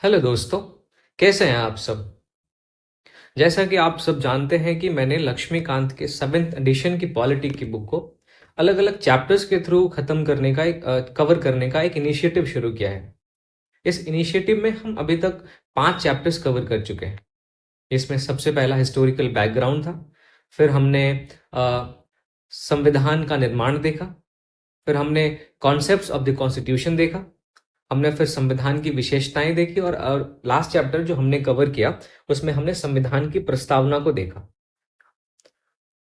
Hello दोस्तों, कैसे हैं आप सब। जैसा कि आप सब जानते हैं कि मैंने लक्ष्मीकांत के 7th एडिशन की पॉलिटी की बुक को अलग अलग चैप्टर्स के थ्रू खत्म करने का कवर करने का एक इनिशिएटिव शुरू किया है। इस इनिशिएटिव में हम अभी तक 5 चैप्टर्स कवर कर चुके हैं। इसमें सबसे पहला हिस्टोरिकल बैकग्राउंड था। फिर हमने संविधान का निर्माण देखा। फिर हमने कॉन्सेप्ट्स ऑफ द कॉन्स्टिट्यूशन देखा। हमने फिर संविधान की विशेषताएं देखी और लास्ट चैप्टर जो हमने कवर किया उसमें हमने संविधान की प्रस्तावना को देखा।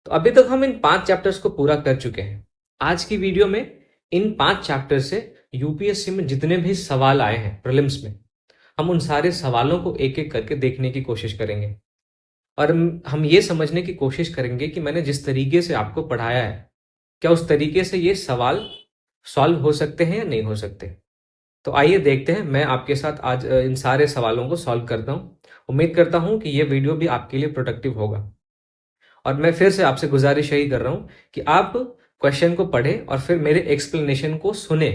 तो अभी तक हम इन 5 चैप्टर्स को पूरा कर चुके हैं। आज की वीडियो में इन 5 चैप्टर से यूपीएससी में जितने भी सवाल आए हैं प्रीलिम्स में, हम उन सारे सवालों को एक एक करके देखने की कोशिश करेंगे और हम ये समझने की कोशिश करेंगे कि मैंने जिस तरीके से आपको पढ़ाया है, क्या उस तरीके से ये सवाल सॉल्व हो सकते हैं या नहीं हो सकते। तो आइए देखते हैं, मैं आपके साथ आज इन सारे सवालों को सॉल्व करता हूँ। उम्मीद करता हूँ कि ये वीडियो भी आपके लिए प्रोडक्टिव होगा। और मैं फिर से आपसे गुजारिश यही कर रहा हूँ कि आप क्वेश्चन को पढ़ें और फिर मेरे एक्सप्लेनेशन को सुने।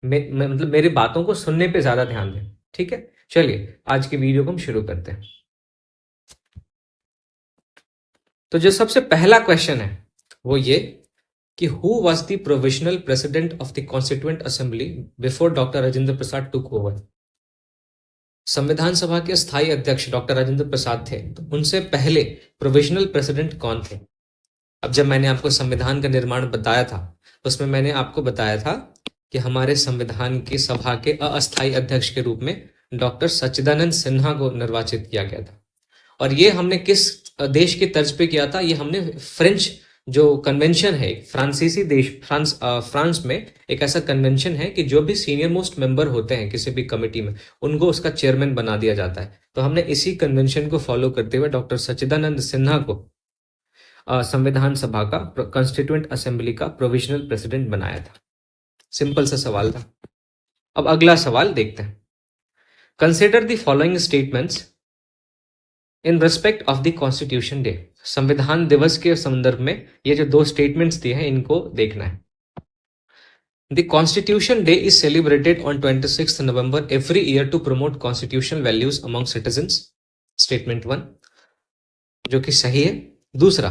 मतलब मेरी बातों को सुनने पे ज़्यादा ध्यान दें। ठीक है, चलिए आज की वीडियो को हम शुरू करते हैं। तो जो सबसे पहला क्वेश्चन है वो ये कि who was the provisional president of the constituent assembly before doctor Rajendra Prasad took over. संविधान सभा के स्थायी अध्यक्ष डॉक्टर राजेंद्र प्रसाद थे, तो उनसे पहले प्रोविजनल प्रेसिडेंट कौन थे। अब जब मैंने आपको संविधान का निर्माण बताया था उसमें मैंने आपको बताया था कि हमारे संविधान की सभा के अस्थायी अध्यक्ष के रूप में डॉक्टर सच्चिदानंद सिन्हा को निर्वाचित किया गया था। और ये हमने किस देश के तर्ज पे किया था, ये हमने फ्रेंच जो कन्वेंशन है, फ्रांसीसी देश फ्रांस में एक ऐसा कन्वेंशन है कि जो भी सीनियर मोस्ट मेंबर होते हैं किसी भी कमेटी में उनको उसका चेयरमैन बना दिया जाता है। तो हमने इसी कन्वेंशन को फॉलो करते हुए डॉक्टर सच्चिदानंद सिन्हा को संविधान सभा का कॉन्स्टिट्यूएंट असेंबली का प्रोविजनल प्रेसिडेंट बनाया था। सिंपल सा सवाल था। अब अगला सवाल देखते हैं। Consider the following statements in respect of the constitution day. संविधान दिवस के संदर्भ में ये जो 2 स्टेटमेंट्स दिए हैं इनको देखना है। The constitution day is celebrated on 26 November every year to promote constitutional values among citizens. Statement 1 जो कि सही है। दूसरा,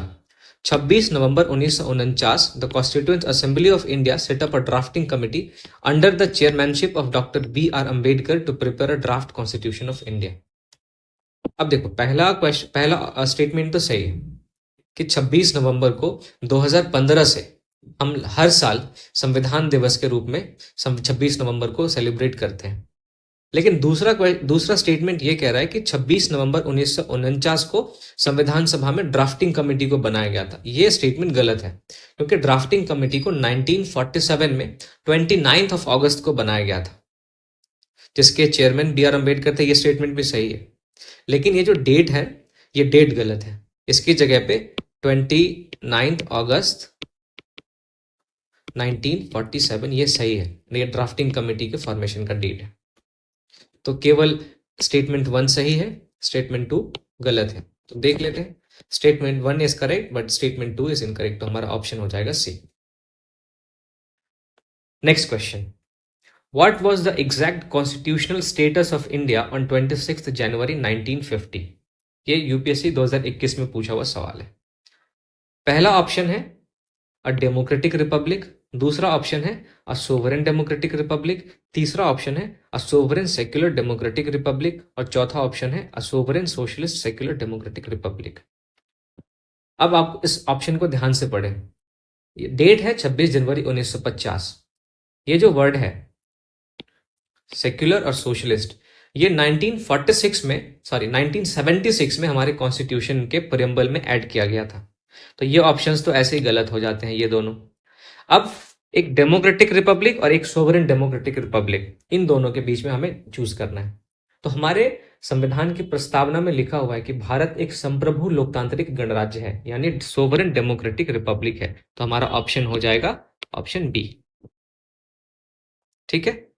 26 नवंबर 1949 the constituent assembly of India set up a drafting committee under the chairmanship of doctor B.R. Ambedkar to prepare a draft constitution of India. अब देखो, पहला statement तो सही है कि 26 नवंबर को 2015 से हम हर साल संविधान दिवस के रूप में 26 नवंबर को सेलिब्रेट करते हैं। लेकिन दूसरा स्टेटमेंट ये कह रहा है कि 26 नवंबर 1949 को संविधान सभा में ड्राफ्टिंग कमेटी को बनाया गया था। ये स्टेटमेंट गलत है क्योंकि ड्राफ्टिंग कमेटी को 1947 में 29 अगस्त को बनाया गया था, जिसके चेयरमैन B.R. अम्बेडकर थे। ये स्टेटमेंट भी सही है, लेकिन ये जो डेट है ये डेट गलत है। इसकी जगह पे 29 अगस्त 1947 ये सही है। ये ड्राफ्टिंग कमेटी के फॉर्मेशन का डेट है। तो केवल स्टेटमेंट 1 सही है, स्टेटमेंट 2 गलत है। तो देख लेते हैं। Statement 1 is correct but statement 2 is incorrect. तो हमारा ऑप्शन हो जाएगा C. Next question, what was the exact constitutional status of India on 26 January 1950। ये यूपीएससी 2021 में पूछा हुआ सवाल है। पहला ऑप्शन है अ डेमोक्रेटिक रिपब्लिक, दूसरा ऑप्शन है अ सोवरेन डेमोक्रेटिक रिपब्लिक, तीसरा ऑप्शन है अ सोवरेन सेक्युलर डेमोक्रेटिक रिपब्लिक और चौथा ऑप्शन है अ sovereign socialist secular democratic Republic. अब आप इस ऑप्शन को ध्यान से पढ़ें। ये डेट है 26 जनवरी 1950। ये जो वर्ड है सेक्युलर और सोशलिस्ट, ये 1976 में हमारे कॉन्स्टिट्यूशन के प्रियम्बल में ऐड किया गया था। तो ये ऑप्शंस तो ऐसे ही गलत हो जाते हैं ये दोनों। अब एक डेमोक्रेटिक रिपब्लिक और एक सोवरेन डेमोक्रेटिक रिपब्लिक, इन दोनों के बीच में हमें चूज करना है। तो हमारे संविधान की प्रस्तावना में लिखा हुआ है कि भारत एक संप्रभु लोकतांत्रिक गणराज्य है, यानी सोवरेन डेमोक्रेटिक रिपब्लिक है। तो हमारा ऑप्शन हो जाएगा ऑप्शन बी। ठीक है,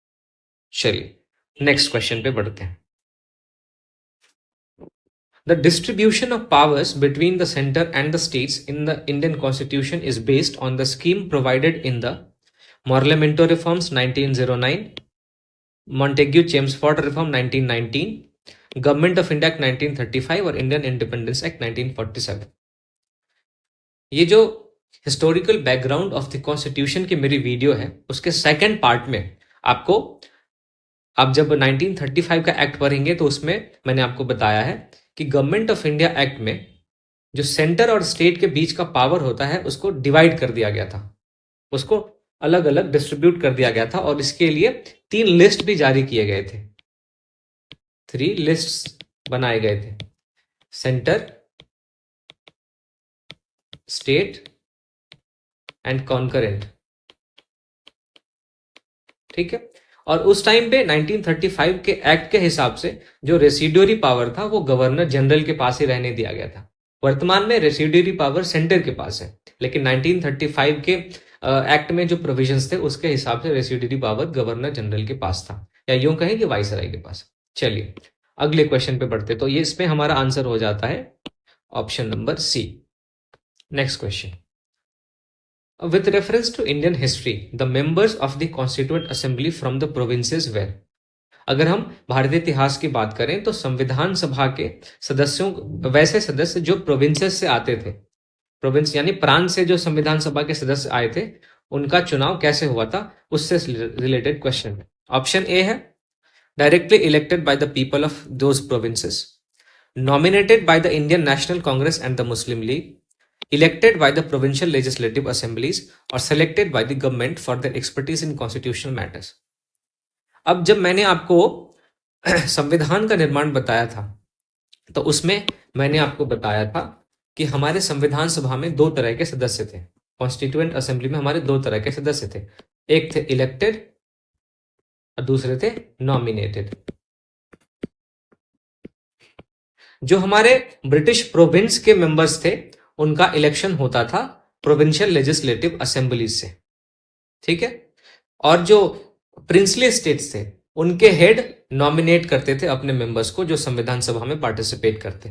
चलिए नेक्स्ट क्वेश्चन पे बढ़ते हैं। The distribution of powers between the center and the states in the Indian Constitution is based on the scheme provided in the Morlamento Reforms 1909, Montagu Chelmsford reform 1919, government of India act 1935 और Indian independence act 1947। ये जो historical background of the constitution की मेरी video है, उसके second part में आपको, आप जब 1935 का एक्ट पढ़ेंगे तो उसमें मैंने आपको बताया है कि गवर्नमेंट ऑफ इंडिया एक्ट में जो सेंटर और स्टेट के बीच का पावर होता है उसको डिवाइड कर दिया गया था, उसको अलग अलग डिस्ट्रीब्यूट कर दिया गया था, और इसके लिए 3 लिस्ट भी जारी किए गए थे, 3 लिस्ट बनाए गए थे, सेंटर, स्टेट एंड कॉन्करेंट। ठीक है। और उस टाइम पे 1935 के एक्ट के हिसाब से जो रेसिड्यूरी पावर था वो गवर्नर जनरल के पास ही रहने दिया गया था। वर्तमान में रेसिड्यूरी पावर सेंटर के पास है, लेकिन 1935 के एक्ट में जो प्रोविजंस थे उसके हिसाब से रेसिड्यूरी पावर गवर्नर जनरल के पास था, या यूं कहें कि वाइसराय के पास। चलिए अगले क्वेश्चन पे बढ़ते, तो ये इसमें हमारा आंसर हो जाता है option number C. Next question, with reference to Indian history, the members of the Constituent Assembly from the provinces were। अगर हम भारतीय इतिहास की बात करें तो संविधान सभा के सदस्यों, वैसे सदस्य जो प्रोविंसेस से आते थे, प्रोविंस यानी प्रांत से जो संविधान सभा के सदस्य आए थे, उनका चुनाव कैसे हुआ था, उससे रिलेटेड क्वेश्चन है। ऑप्शन ए है directly elected by the people of those provinces, nominated by the Indian national Congress and the Muslim league, elected by the provincial legislative assemblies, or selected by the government for their expertise in constitutional matters। अब जब मैंने आपको संविधान का निर्माण बताया था तो उसमें मैंने आपको बताया था कि हमारे संविधान सभा में 2 तरह के सदस्य थे, कॉन्स्टिट्यूएंट असेंबली में हमारे 2 तरह के सदस्य थे, एक थे इलेक्टेड और दूसरे थे नॉमिनेटेड। जो हमारे ब्रिटिश प्रोविंस के मेंबर्स थे उनका इलेक्शन होता था प्रोविंशियल लेजिस्लेटिव असेंबलीज से। ठीक है। और जो प्रिंसली स्टेट्स थे उनके हेड नॉमिनेट करते थे अपने मेंबर्स को जो संविधान सभा में पार्टिसिपेट करते।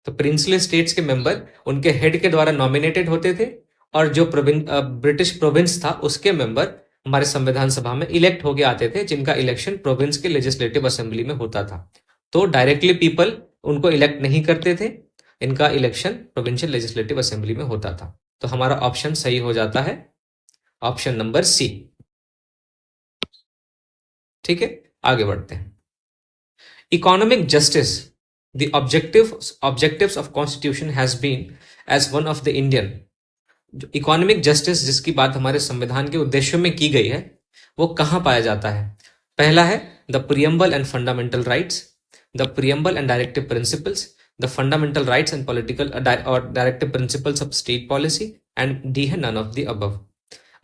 तो प्रिंसली स्टेट्स के मेंबर उनके हेड के द्वारा नॉमिनेटेड होते थे, और जो ब्रिटिश प्रोविंस था उसके मेंबर हमारे संविधान सभा में इलेक्ट होके आते थे, जिनका इलेक्शन प्रोविंस के लेजिस्लेटिव असेंबली में होता था। तो डायरेक्टली पीपल उनको इलेक्ट नहीं करते थे, इनका इलेक्शन प्रोविंशियल लेजिस्लेटिव असेंबली में होता था। तो हमारा ऑप्शन सही हो जाता है ऑप्शन नंबर सी। ठीक है, आगे बढ़ते हैं। Economic justice, the objectives of constitution has been as one of the Indian. Economic justice जिसकी बात हमारे संविधान के उद्देश्यों में की गई है वो कहां पाया जाता है? पहला है the preamble and fundamental rights, the preamble and directive principles, the fundamental rights and political or directive principles of state policy, and D है none of the above।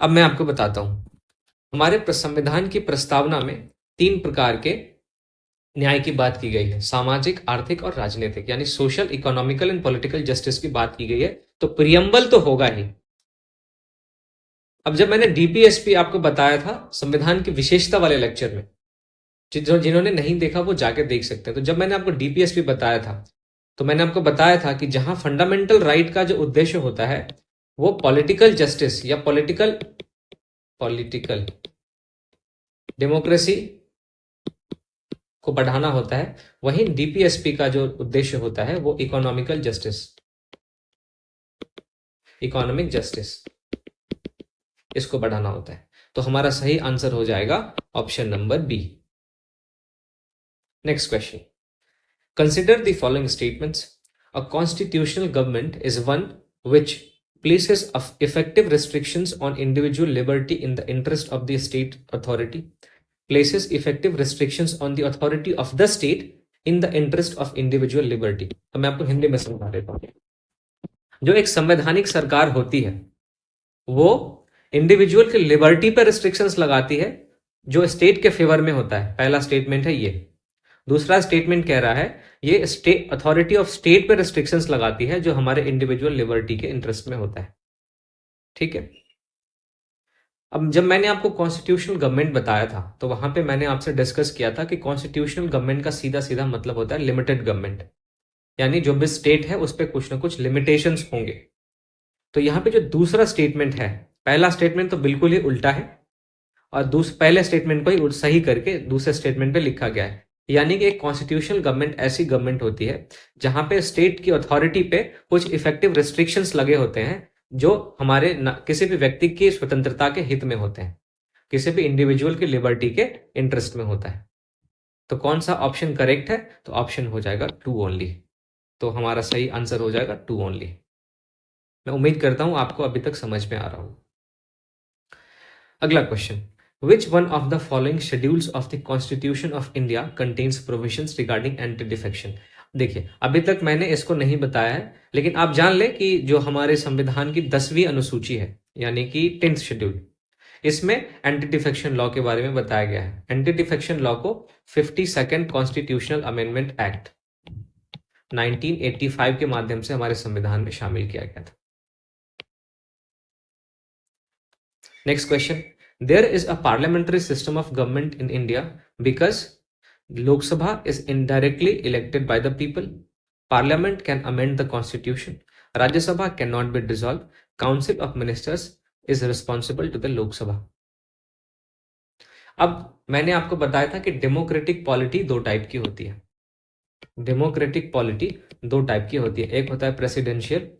अब मैं आपको बताता हूं, हमारे संविधान की प्रस्तावना में 3 प्रकार के न्याय की बात की गई है, सामाजिक, आर्थिक और राजनीतिक, यानी social, economical and political justice की बात की गई है। तो प्रियम्बल तो होगा ही। अब जब मैंने डीपीएसपी आपको बताया था संविधान की विशेषता वाले लेक्चर में, जिन्होंने नहीं देखा वो जाके देख सकते हैं। तो जब मैंने आपको डीपीएसपी बताया था तो मैंने आपको बताया था कि जहां फंडामेंटल राइट का जो उद्देश्य होता है वो पॉलिटिकल जस्टिस या पॉलिटिकल डेमोक्रेसी को बढ़ाना होता है, वहीं डीपीएसपी का जो उद्देश्य होता है वो इकोनॉमिक जस्टिस इसको बढ़ाना होता है। तो हमारा सही आंसर हो जाएगा option number B. Next question, consider the following statements। A constitutional government is one which places effective restrictions on individual liberty in the interest of the state authority, places effective restrictions on the authority of the state in the interest of individual liberty। तो मैं आपको हिंदी में समझा देता हूँ। जो एक संवैधानिक सरकार होती है वो इंडिविजुअल की लिबर्टी पर रिस्ट्रिक्शंस लगाती है जो स्टेट के फेवर में होता है। पहला स्टेटमेंट है ये। दूसरा स्टेटमेंट कह रहा है ये स्टेट अथॉरिटी ऑफ स्टेट पे रिस्ट्रिक्शंस लगाती है जो हमारे इंडिविजुअल लिबर्टी के इंटरेस्ट में होता है। ठीक है। अब जब मैंने आपको कॉन्स्टिट्यूशनल गवर्नमेंट बताया था तो वहां पे मैंने आपसे डिस्कस किया था कि कॉन्स्टिट्यूशनल गवर्नमेंट का सीधा सीधा मतलब होता है लिमिटेड गवर्नमेंट, यानी जो भी स्टेट है उस पर कुछ ना कुछ लिमिटेशंस होंगे। तो यहाँ पे जो दूसरा स्टेटमेंट है, पहला स्टेटमेंट तो बिल्कुल ही उल्टा है, और पहले स्टेटमेंट को ही सही करके दूसरे स्टेटमेंट पे लिखा गया है। यानी कि एक कॉन्स्टिट्यूशनल गवर्नमेंट ऐसी गवर्नमेंट होती है जहां पे स्टेट की अथॉरिटी पे कुछ इफेक्टिव रिस्ट्रिक्शंस लगे होते हैं जो हमारे किसी भी व्यक्ति की स्वतंत्रता के हित में होते हैं, किसी भी इंडिविजुअल की लिबर्टी के इंटरेस्ट में होता है। तो कौन सा ऑप्शन करेक्ट है? तो ऑप्शन हो जाएगा 2 ओनली। तो हमारा सही आंसर हो जाएगा 2 ओनली। मैं उम्मीद करता हूं आपको अभी तक समझ में आ रहा हो। अगला question, Which one of the following schedules of the Constitution of India contains provisions regarding anti-defection? देखिए, अभी तक मैंने इसको नहीं बताया है, लेकिन आप जान लें कि जो हमारे संविधान की 10वीं अनुसूची है, यानी कि 10th शेड्यूल, इसमें एंटी डिफेक्शन लॉ के बारे में बताया गया है। एंटी डिफेक्शन लॉ को 52nd कॉन्स्टिट्यूशनल अमेंडमेंट एक्ट 1985 के माध्यम से हमारे संविधान में शामिल किया गया था। Next question, there is a parliamentary system of government in India because Lok Sabha is indirectly elected by the people. Parliament can amend the constitution. Rajya Sabha cannot be dissolved. Council of Ministers is responsible to the Lok Sabha. अब मैंने आपको बताया था कि democratic polity दो type की होती है। डेमोक्रेटिक पॉलिटी दो टाइप की होती है, एक होता है प्रेसिडेंशियल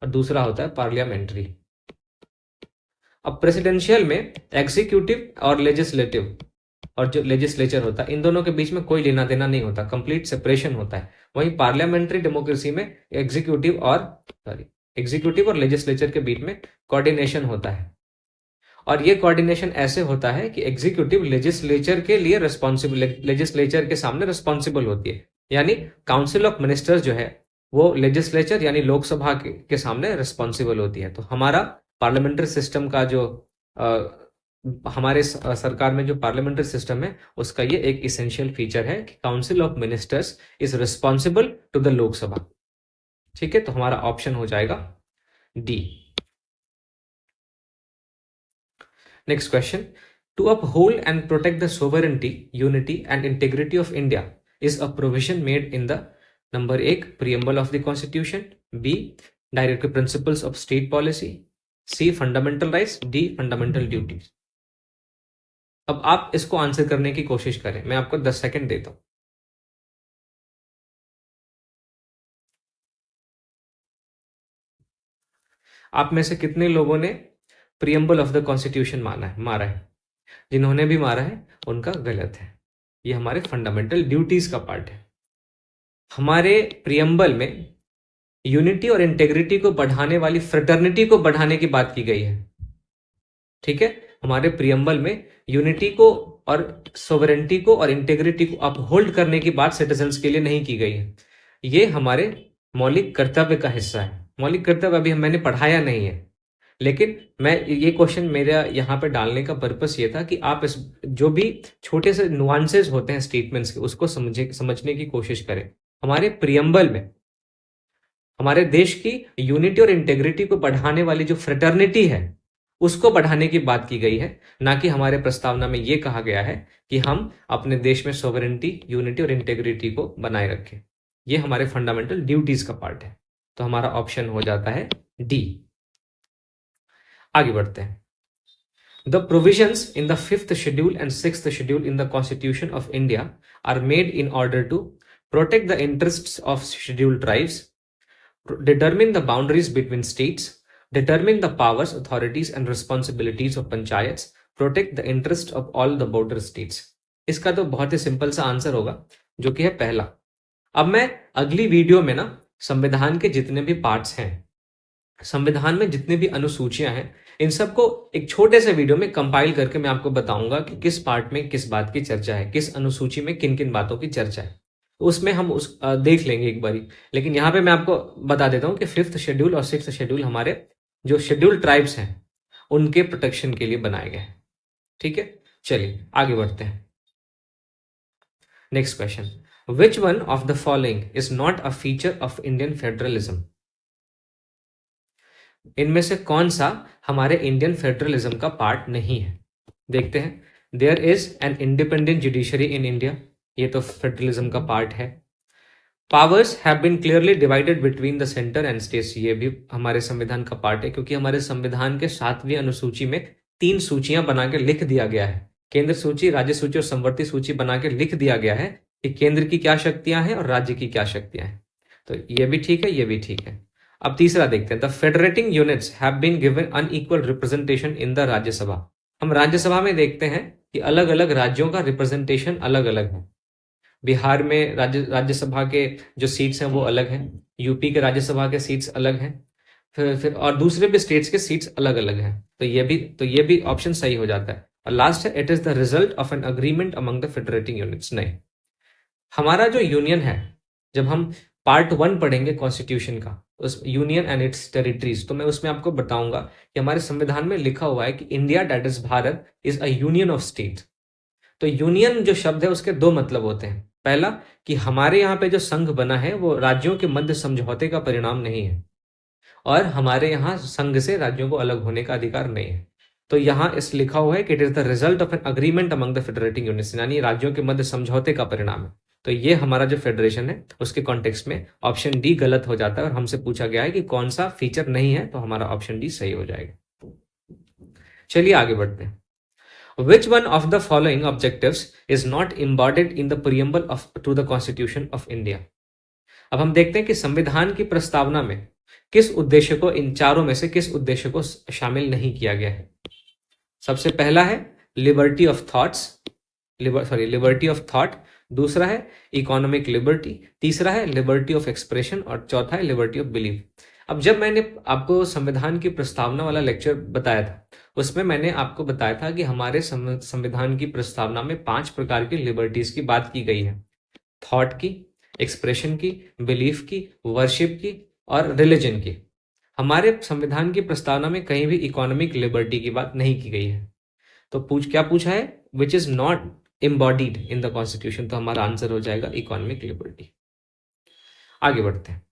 और दूसरा होता है पार्लियामेंट्री। अब प्रेसिडेंशियल में एग्जीक्यूटिव और लेजिस्लेटिव और जो लेजिस्लेचर होता है, इन दोनों के बीच में कोई लेना देना नहीं होता, कंप्लीट सेपरेशन होता है। वहीं पार्लियामेंट्री डेमोक्रेसी में एग्जीक्यूटिव और लेजिस्लेचर के बीच में कोऑर्डिनेशन होता है। और ये कोऑर्डिनेशन ऐसे होता है कि एग्जीक्यूटिव लेजिस्लेचर के लिए रिस्पॉन्सिबल, लेजिस्लेचर के सामने रिस्पॉन्सिबल होती है। यानी काउंसिल ऑफ मिनिस्टर्स जो है वो लेजिस्लेचर यानी लोकसभा के सामने रिस्पॉन्सिबल होती है। तो हमारा पार्लियामेंट्री सिस्टम का जो हमारे सरकार में जो पार्लियामेंट्री सिस्टम है उसका ये एक इसेंशियल फीचर है कि council of ministers is responsible to the Lok Sabha. ठीक है, तो हमारा ऑप्शन हो जाएगा D. Next question, to uphold and protect the sovereignty, unity and integrity of India is a provision made in the number 1 preamble of the constitution, B directive principles of state policy, C fundamental rights, D fundamental duties. अब आप इसको answer करने की कोशिश करें, मैं आपको 10 second देता हूं। आप में से कितने लोगों ने प्रीएम्बल ऑफ द कॉन्स्टिट्यूशन मारा है? जिन्होंने भी मारा है उनका गलत है, ये हमारे फंडामेंटल ड्यूटीज का पार्ट है। हमारे प्रीएम्बल में यूनिटी और इंटेग्रिटी को बढ़ाने वाली फ्रेटर्निटी को बढ़ाने की बात की गई है। ठीक है, हमारे प्रीएम्बल में यूनिटी को और सोवरेनिटी को और इंटेग्रिटी को अपहोल्ड करने की बात सिटीजन्स के लिए नहीं की गई है। ये हमारे मौलिक कर्तव्य का हिस्सा है। मौलिक कर्तव्य अभी मैंने पढ़ाया नहीं है, लेकिन मैं ये क्वेश्चन मेरा यहाँ पे डालने का पर्पस ये था कि आप इस जो भी छोटे से नुआंसेस होते हैं स्टेटमेंट्स के उसको समझने की कोशिश करें। हमारे प्रीएम्बल में हमारे देश की यूनिटी और इंटेग्रिटी को बढ़ाने वाली जो फ्रेटर्निटी है उसको बढ़ाने की बात की गई है, ना कि हमारे प्रस्तावना में ये कहा गया है कि हम अपने देश में सोवरेनिटी, यूनिटी और इंटेग्रिटी को बनाए रखें। ये हमारे फंडामेंटल ड्यूटीज का पार्ट है। तो हमारा ऑप्शन हो जाता है डी। आगे बढ़ते हैं। The provisions in the 5th schedule and 6th schedule in the constitution of India are made in order to protect the interests of scheduled tribes, determine the boundaries between states, determine the powers, authorities and responsibilities of panchayats, protect the interest of all the border states। इसका तो बहुत ही simple सा answer होगा जो कि है पहला। अब मैं अगली वीडियो में ना संविधान के जितने भी पार्ट्स हैं, संविधान में जितने भी अनुसूचियां हैं, इन सबको एक छोटे से वीडियो में कंपाइल करके मैं आपको बताऊंगा कि किस पार्ट में किस बात की चर्चा है, किस अनुसूची में किन किन बातों की चर्चा है। उसमें हम देख लेंगे एक बारी। लेकिन यहाँ पे मैं आपको बता देता हूँ कि 5th शेड्यूल और 6th शेड्यूल हमारे जो शेड्यूल ट्राइब्स हैं उनके प्रोटेक्शन के लिए बनाए गए हैं। ठीक है, चलिए आगे बढ़ते हैं। Next question, which one of the following is not a feature of Indian federalism? इनमें से कौन सा हमारे इंडियन फेडरलिज्म का पार्ट नहीं है? देखते हैं। There is an independent judiciary in India, ये तो फेडरलिज्म का पार्ट है। Powers have been clearly divided between the centre and states, ये भी हमारे संविधान का पार्ट है, क्योंकि हमारे संविधान के 7वीं अनुसूची में 3 सूचियां बना के लिख दिया गया है, केंद्र सूची, राज्य सूची और समवर्ती सूची बना के लिख दिया गया है कि केंद्र की क्या शक्तियां हैं और राज्य की क्या शक्तियां हैं। तो ये भी ठीक है, ये भी ठीक है। अब तीसरा देखते हैं, the federating units have been given unequal representation in the Rajya Sabha. हम राज्यसभा में देखते हैं कि अलग अलग राज्यों का रिप्रेजेंटेशन अलग अलग है। बिहार में राज्यसभा के जो सीट्स हैं वो अलग हैं, यूपी के राज्यसभा के सीट्स अलग हैं, फिर और दूसरे भी स्टेट्स के सीट्स अलग अलग हैं। तो ये भी ऑप्शन सही हो जाता है। और लास्ट है, it is the result of an agreement among the federating units. नहीं, हमारा जो यूनियन है, जब हम पार्ट 1 पढ़ेंगे कॉन्स्टिट्यूशन का, उस यूनियन एंड इट्स टेरिटरीज, तो मैं उसमें आपको बताऊंगा कि हमारे संविधान में लिखा हुआ है कि India that is Bharat is a union of state. तो यूनियन जो शब्द है उसके 2 मतलब होते हैं। पहला कि हमारे यहाँ पे जो संघ बना है वो राज्यों के मध्य समझौते का परिणाम नहीं है, और हमारे यहाँ संघ से राज्यों को अलग होने का अधिकार नहीं है। तो यहाँ इस लिखा हुआ है कि it is the result of an agreement among the federating units, यानी राज्यों के मध्य समझौते का परिणाम है। तो ये हमारा जो फेडरेशन है उसके कॉन्टेक्स्ट में ऑप्शन डी गलत हो जाता है, और हमसे पूछा गया है कि कौन सा फीचर नहीं है, तो हमारा ऑप्शन डी सही हो जाएगा। चलिए आगे बढ़ते हैं। Which one of the following objectives is not embodied in the preamble of to the Constitution of India? अब हम देखते हैं कि संविधान की प्रस्तावना में किस उद्देश्य को, इन चारों में से किस उद्देश्य को शामिल नहीं किया गया है। सबसे पहला है लिबर्टी ऑफ थॉट, दूसरा है इकोनॉमिक लिबर्टी, तीसरा है लिबर्टी ऑफ एक्सप्रेशन, और चौथा है लिबर्टी ऑफ बिलीफ। अब जब मैंने आपको संविधान की प्रस्तावना वाला लेक्चर बताया था, उसमें मैंने आपको बताया था कि हमारे संविधान की प्रस्तावना में 5 प्रकार की लिबर्टीज की बात की गई है। थॉट की, एक्सप्रेशन की, बिलीफ की, वर्शिप की और रिलीजन की। हमारे संविधान की प्रस्तावना में कहीं भी इकोनॉमिक लिबर्टी की बात नहीं की गई है। तो क्या पूछा है, which is not embodied in the constitution, तो हमारा आंसर हो जाएगा इकोनॉमिक लिबर्टी। आगे बढ़ते हैं।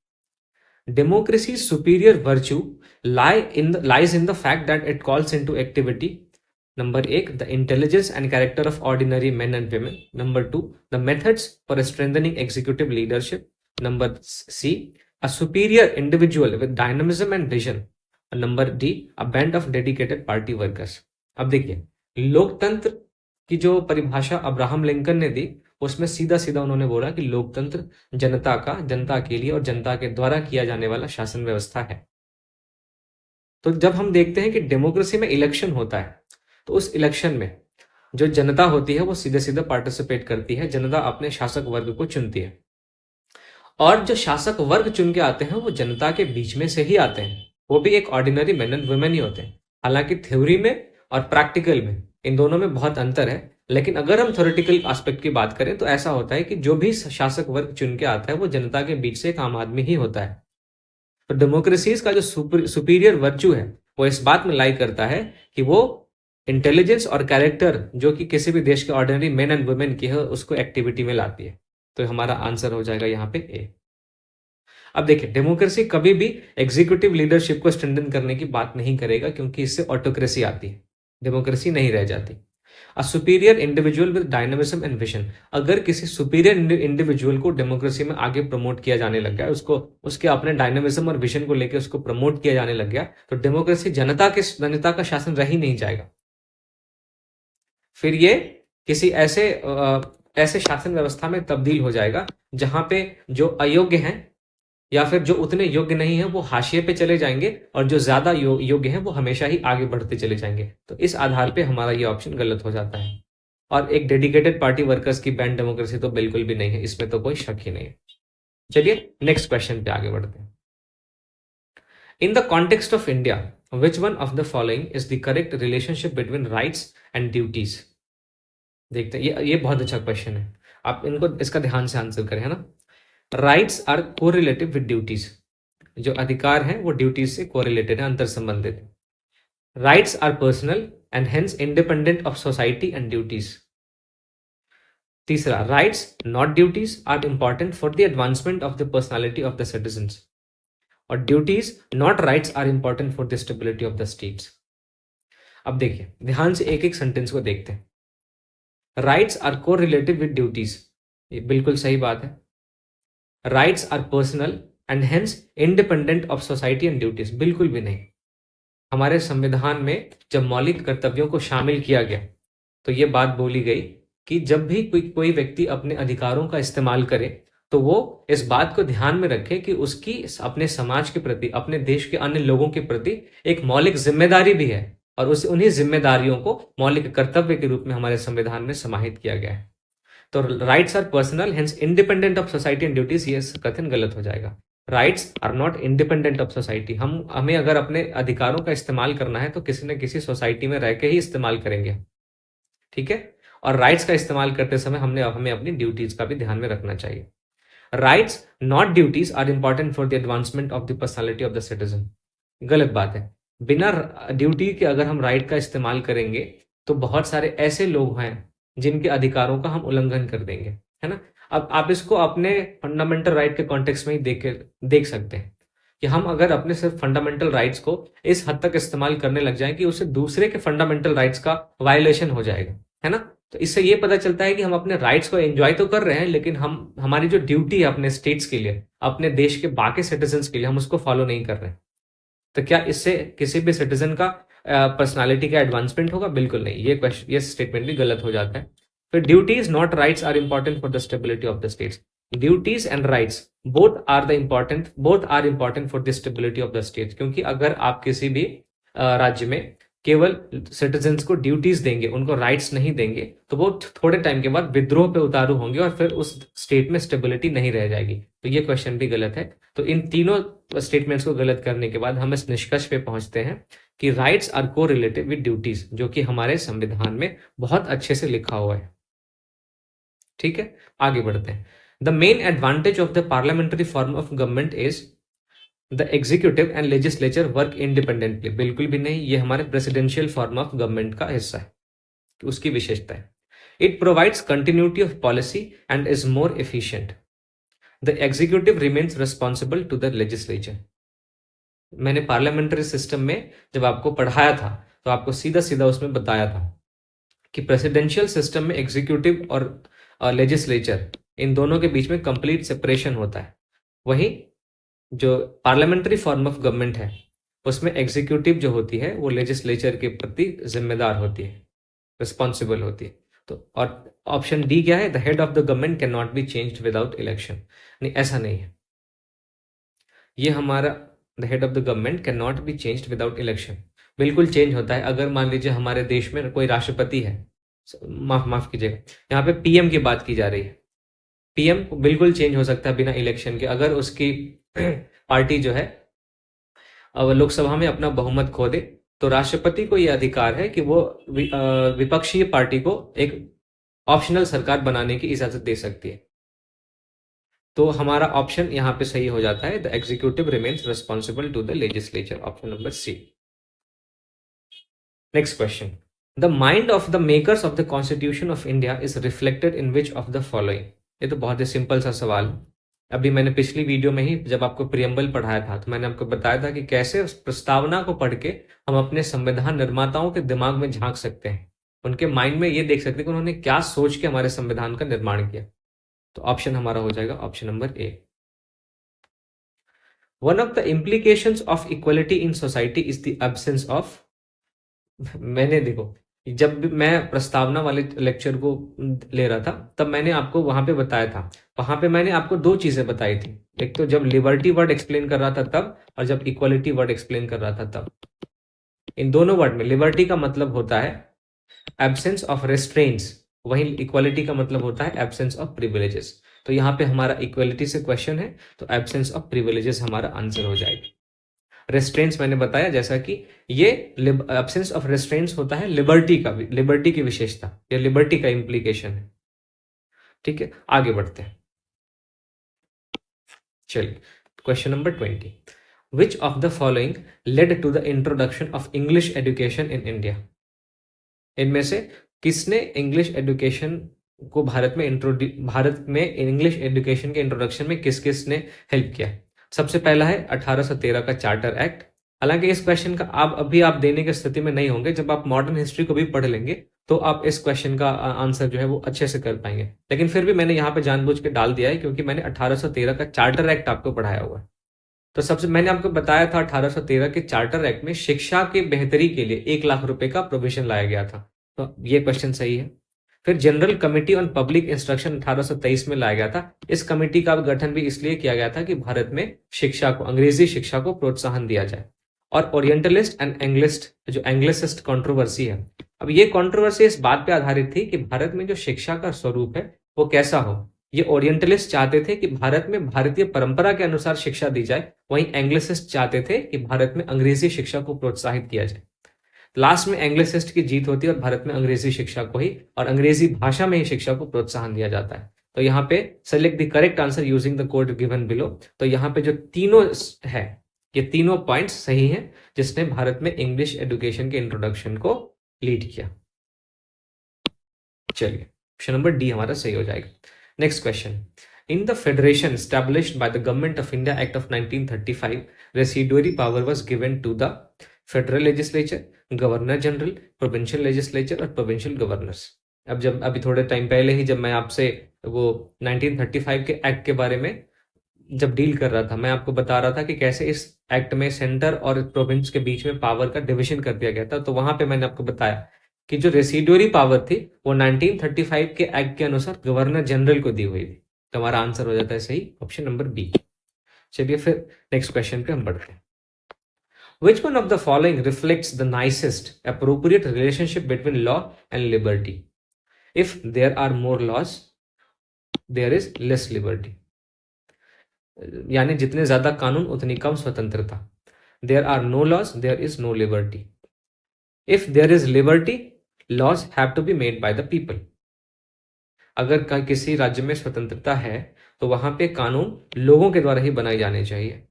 Democracy's superior virtue lies in the fact that it calls into activity, number 1, the intelligence and character of ordinary men and women, number 2, the methods for strengthening executive leadership, number C, a superior individual with dynamism and vision, and number D, a band of dedicated party workers। अब देखिए, लोकतंत्र की जो परिभाषा Abraham Lincoln ने दी, उसमें सीधा सीधा उन्होंने बोला कि लोकतंत्र जनता के लिए और जनता के द्वारा किया जाने वाला शासन व्यवस्था है। तो जब हम देखते हैं कि डेमोक्रेसी में इलेक्शन होता है, तो उस इलेक्शन में जो जनता होती है वो सीधे सीधे पार्टिसिपेट करती है, जनता अपने शासक वर्ग को चुनती है, और जो शासक वर्ग चुन के आते हैं वो जनता के बीच में से ही आते हैं, वो भी एक ऑर्डिनरी मेन एंड वुमेन ही होते हैं। हालांकि थ्योरी में और प्रैक्टिकल में इन दोनों में बहुत अंतर है, लेकिन अगर हम थ्योरेटिकल एस्पेक्ट की बात करें तो ऐसा होता है कि जो भी शासक वर्ग चुन के आता है वो जनता के बीच से एक आम आदमी ही होता है। तो डेमोक्रेसीज का जो सुपीरियर वर्च्यू है वो इस बात में लाई करता है कि वो इंटेलिजेंस और कैरेक्टर जो कि किसी भी देश के ऑर्डिनरी मेन एंड वुमेन की है उसको एक्टिविटी में लाती है। तो हमारा आंसर हो जाएगा यहाँ पे ए। अब देखिए, डेमोक्रेसी कभी भी एग्जीक्यूटिव लीडरशिप को स्ट्रेंथन करने की बात नहीं करेगा, क्योंकि इससे ऑटोक्रेसी आती है, डेमोक्रेसी नहीं रह जाती। A superior individual with dynamism and vision, अगर किसी सुपीरियर इंडिविजुअल को डेमोक्रेसी में आगे प्रमोट किया जाने लग गया, उसको उसके अपने डायनामिज्म और विजन को लेकर उसको प्रमोट किया जाने लग गया, तो डेमोक्रेसी जनता का शासन रह ही नहीं जाएगा। फिर ये किसी ऐसे शासन व्यवस्था में तब्दील हो जाएगा जहां पे जो अयोग्य हैं या फिर जो उतने योग्य नहीं है वो हाशिए पे चले जाएंगे, और जो ज्यादा योग्य हैं वो हमेशा ही आगे बढ़ते चले जाएंगे। तो इस आधार पे हमारा ये ऑप्शन गलत हो जाता है। और एक डेडिकेटेड पार्टी वर्कर्स की बैंड डेमोक्रेसी तो बिल्कुल भी नहीं है, इसमें तो कोई शक ही नहीं है। चलिए नेक्स्ट क्वेश्चन पे आगे बढ़ते हैं। इन the context of India, which one of the following is the correct relationship between rights and duties? देखते हैं, ये बहुत अच्छा क्वेश्चन है, आप इसका ध्यान से आंसर करें, है ना। Rights are correlative with duties, जो अधिकार हैं वो ड्यूटीज से कोरिलेटेड है, अंतर संबंधित है। Rights are personal and hence independent of society and duties. तीसरा, rights not duties are important for the advancement of the personality of the citizens, और duties not rights are important for the stability of the states. अब देखिए, ध्यान से एक एक sentence को देखते हैं। Rights are correlative with duties, ये बिल्कुल सही बात है। Rights are personal and hence independent of society and duties, बिल्कुल भी नहीं। हमारे संविधान में जब मौलिक कर्तव्यों को शामिल किया गया तो ये बात बोली गई कि जब भी कोई व्यक्ति अपने अधिकारों का इस्तेमाल करे तो वो इस बात को ध्यान में रखे कि उसकी अपने समाज के प्रति, अपने देश के अन्य लोगों के प्रति एक मौलिक जिम्मेदारी भी है, और उस उन्हीं जिम्मेदारियों को मौलिक कर्तव्य के रूप में हमारे संविधान में समाहित किया गया है। तो rights are personal, hence independent of society and duties, ये कथन गलत हो जाएगा। Rights are not independent of society. हमें अगर अपने अधिकारों का इस्तेमाल करना है तो किसी न किसी सोसाइटी में रह के ही इस्तेमाल करेंगे, ठीक है। और राइट्स का इस्तेमाल करते समय हमें अपनी ड्यूटीज का भी ध्यान में रखना चाहिए। Rights not duties are important for the advancement of the personality of the citizen. गलत बात है। बिना ड्यूटी के अगर हम राइट का इस्तेमाल करेंगे तो बहुत सारे ऐसे लोग हैं जिनके अधिकारों का हम उल्लंघन कर देंगे, है ना। अब आप इसको अपने फंडामेंटल राइट के कॉन्टेक्स्ट में ही देख सकते हैं कि हम अगर अपने सिर्फ फंडामेंटल राइट्स को इस हद तक इस्तेमाल करने लग जाएं कि उससे दूसरे के फंडामेंटल राइट्स का वायलेशन हो जाएगा, है ना। तो इससे ये पता चलता है कि हम अपने राइट्स को एंजॉय तो कर रहे हैं, लेकिन हमारी जो ड्यूटी है अपने स्टेट्स के लिए, अपने देश के बाकी सिटीजन्स के लिए, हम उसको फॉलो नहीं कर रहे हैं। तो क्या इससे किसी भी सिटीजन का पर्सनालिटी का एडवांसमेंट होगा? बिल्कुल नहीं। ये स्टेटमेंट भी गलत हो जाता है। फिर duties not rights are important for the stability of the states. Duties and rights both are important for the stability of the states. क्योंकि अगर आप किसी भी राज्य में केवल सिटीजन्स को ड्यूटीज देंगे, उनको राइट्स नहीं देंगे, तो वो थोड़े टाइम के बाद विद्रोह पे उतारू होंगे और फिर उस स्टेट में स्टेबिलिटी नहीं रह जाएगी। तो ये क्वेश्चन भी गलत है। तो इन तीनों स्टेटमेंट्स को गलत करने के बाद हम इस निष्कर्ष पे पहुंचते हैं कि राइट्स आर को रिलेटेड विद ड्यूटीज, जो कि हमारे संविधान में बहुत अच्छे से लिखा हुआ है, ठीक है। आगे बढ़ते हैं। The main advantage of the parliamentary form of government is the executive and legislature work independently. बिल्कुल भी नहीं, ये हमारे प्रेसिडेंशियल फॉर्म ऑफ गवर्नमेंट का हिस्सा है, उसकी विशेषता है। It provides continuity of policy and is more efficient. The executive remains responsible to the legislature. मैंने पार्लियामेंट्री सिस्टम में जब आपको पढ़ाया था तो आपको सीधा सीधा उसमें बताया था कि प्रेसिडेंशियल सिस्टम में एग्जीक्यूटिव और लेजिस्लेचर, इन दोनों के बीच में कंप्लीट सेपरेशन होता है। वहीं जो पार्लियामेंट्री फॉर्म ऑफ गवर्नमेंट है उसमें एग्जीक्यूटिव जो होती है वो लेजिस्लेचर के प्रति जिम्मेदार होती है, रिस्पॉन्सिबल होती है। तो और ऑप्शन डी क्या है? The head of the government can not be changed without election. नहीं, ऐसा नहीं है। ये हमारा the head of the government can not be changed without election बिल्कुल चेंज होता है। अगर मान लीजिए हमारे देश में कोई राष्ट्रपति है, माफ कीजिएगा, यहाँ पे पीएम की बात की जा रही है। पीएम बिल्कुल चेंज हो सकता है बिना इलेक्शन के। अगर उसकी पार्टी जो है अब लोकसभा में अपना बहुमत खो दे तो राष्ट्रपति को यह अधिकार है कि वो विपक्षी पार्टी को एक ऑप्शनल सरकार बनाने की इजाजत दे सकती है। तो हमारा ऑप्शन यहाँ पे सही हो जाता है, the executive remains responsible to the legislature, option number C. Next question, the mind of the makers of the constitution of India is reflected in which of the following. ये तो बहुत ही सिंपल सा सवाल है। अभी मैंने पिछली वीडियो में ही जब आपको प्रियम्बल पढ़ाया था तो मैंने आपको बताया था कि कैसे उस प्रस्तावना को पढ़ के हम अपने संविधान निर्माताओं के दिमाग में झांक सकते हैं, उनके माइंड में ये देख सकते हैं कि उन्होंने क्या सोच के हमारे संविधान का निर्माण किया। तो ऑप्शन हमारा हो जाएगा option number A. One of the implications of equality in society is the absence of. मैंने देखो, जब भी मैं प्रस्तावना वाले लेक्चर को ले रहा था तब मैंने आपको वहां पे बताया था, वहां पे मैंने आपको दो चीजें बताई थी। एक तो जब लिबर्टी वर्ड एक्सप्लेन कर रहा था तब, और जब इक्वलिटी वर्ड एक्सप्लेन कर रहा था तब। इन दोनों वर्ड में लिबर्टी का मतलब होता है एब्सेंस ऑफ रेस्ट्रेंट्स, वहीं इक्वलिटी का मतलब होता है एब्सेंस ऑफ प्रिविलेजेस। तो यहाँ पे हमारा इक्वलिटी से क्वेश्चन है तो एब्सेंस ऑफ प्रिविलेजेस हमारा आंसर हो जाएगा। रेस्ट्रेंट्स मैंने बताया जैसा कि ये एब्सेंस ऑफ रेस्ट्रेंट्स होता है लिबर्टी की विशेषता, या लिबर्टी का इम्प्लीकेशन है, ठीक है। आगे बढ़ते हैं, चलिए question number 20, which of the following led to the introduction of English education in India. इनमें से किसने इंग्लिश एजुकेशन को भारत में इंग्लिश एजुकेशन के इंट्रोडक्शन में किस किस ने हेल्प किया? सबसे पहला है 1813 का चार्टर एक्ट। हालांकि इस क्वेश्चन का आप देने की स्थिति में नहीं होंगे, जब आप मॉडर्न हिस्ट्री को भी पढ़ लेंगे तो आप इस क्वेश्चन का आंसर जो है वो अच्छे से कर पाएंगे। लेकिन फिर भी मैंने यहाँ पे जानबूझ के डाल दिया है क्योंकि मैंने 1813 का चार्टर एक्ट आपको पढ़ाया हुआ है। तो सबसे मैंने आपको बताया था 1813 के चार्टर एक्ट में शिक्षा के बेहतरी के लिए 1 लाख रुपए का प्रोविजन लाया गया था, तो ये क्वेश्चन सही है। फिर general committee on public instruction 1823 में लाया गया था। इस कमेटी का गठन भी इसलिए किया गया था कि भारत में शिक्षा को, अंग्रेजी शिक्षा को प्रोत्साहन दिया जाए। और ओरिएंटलिस्ट एंड एंग्लिस्ट, जो एंग्लिसिस्ट कंट्रोवर्सी है, अब ये कंट्रोवर्सी इस बात पे आधारित थी कि भारत में जो शिक्षा का स्वरूप है वो कैसा हो। ये ओरिएंटलिस्ट चाहते थे कि भारत में भारतीय परंपरा के अनुसार शिक्षा दी जाए, वहीं एंग्लिसिस्ट चाहते थे कि भारत में अंग्रेजी शिक्षा को प्रोत्साहित किया जाए। लास्ट में एंग्लिसिस्ट की जीत होती है और भारत में अंग्रेजी शिक्षा को ही और अंग्रेजी भाषा में ही शिक्षा को प्रोत्साहन दिया जाता है। तो यहाँ पे select the correct answer using the code given below. तो यहाँ पे जो तीनों है, ये तीनों पॉइंट्स सही हैं जिसने भारत में इंग्लिश एजुकेशन के इंट्रोडक्शन को लीड किया। चलिए, ऑप्शन नंबर डी हमारा सही हो जाएगा। Next question, in the federation established by the government of India act of 1935, residuary power was given to the federal legislature, governor general, provincial legislature और provincial governors. अब जब अभी थोड़े टाइम पहले ही जब मैं आपसे वो 1935 के एक्ट के बारे में जब डील कर रहा था, मैं आपको बता रहा था कि कैसे इस एक्ट में सेंटर और प्रोविंस के बीच में पावर का डिविजन कर दिया गया था। तो वहां पे मैंने आपको बताया कि जो रेसिडुअरी पावर थी वो 1935 के एक्ट के अनुसार गवर्नर जनरल को दी हुई थी। तो हमारा आंसर हो जाता है सही, ऑप्शन नंबर बी। चलिए फिर नेक्स्ट क्वेश्चन पे हम बढ़ते हैं। Which one of the following reflects the nicest appropriate relationship between law and liberty? If there are more laws, there is less liberty. यानी जितने ज्यादा कानून उतनी कम स्वतंत्रता। There are no laws, there is no liberty. If there is liberty, laws have to be made by the people. अगर किसी राज्य में स्वतंत्रता है तो वहां पे कानून लोगों के द्वारा ही बनाए जाने चाहिए।